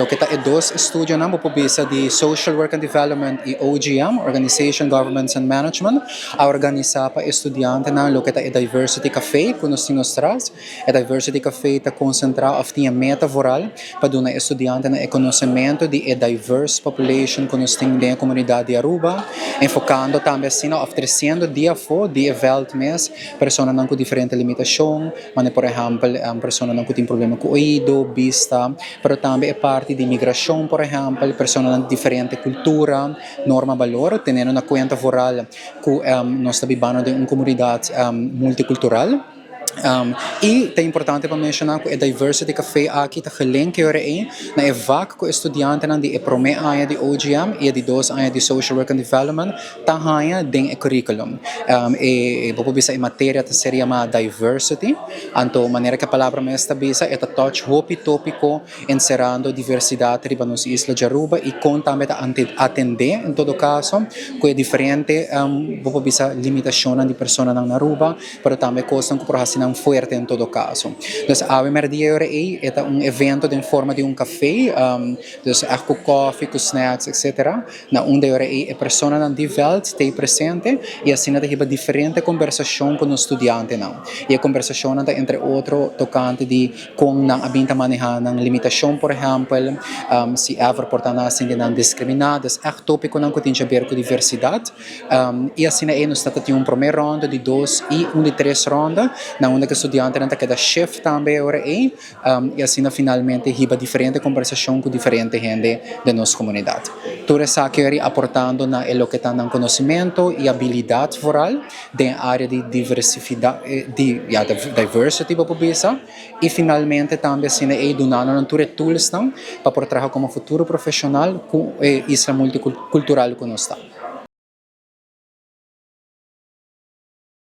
kita e dos estudio na mo pobisa di Social Work and Development e OGM, Organization, Governance and Management, a organisa pa estudiante na lo kita e Diversity Cafe, kunos tinostras, e Diversity Cafe ta concentra of tinha meta voral, pa doon na estudiante na e conhecimento di e diverse population kunos ting de Comunidad di Aruba, enfocando também assim, oferecendo dia fo, dia velt mes, persona não com diferente limitação, mas por exemplo, persona não tem problema com ouvido, vista, pero também é parte de imigração, por exemplo, persona não diferente cultura, norma, valor, tendo na conta voral que nós estamos vivendo em uma comunidade multicultural. E é importante para mencionar que a Diversity Cafe aqui está gelinkt na evac com estudante de prome de OGM e de dos de Social Work and Development tá dentro do curriculum. E vou bisa em matéria que seria uma diversity, anto maneira que a palavra me está bisa é touch hopi tópico encerrando diversidade riba nos Isla de Aruba e com também atender em todo caso que é diferente vou bisa limitação de pessoa na Aruba, pero também coisa que por assim fuerte em todo caso. Então, a primeira dia é evento em forma de café, então, com coffee, com snacks, etc. Na dia a pessoa de Welt está presente e assim tem uma diferente conversação com os estudantes. E a conversação entre outros tocante de como não habita manejar a limitação, por exemplo, se ever portanto assim de não discriminar, é tópico que tem a ver com diversidade. E assim nós temos primeira ronda de 2 e de 3 rondas, onde que estudante não queda chef também e assim finalmente riba diferente conversação com diferente gente da nossa comunidade. Tudo isso aqui aportando na o que está no conhecimento e habilidade oral da área de diversidade, de diversity para pobisa e finalmente também assim donando todos os tools para por trabalhar como futuro profissional com isla multicultural que nós estamos.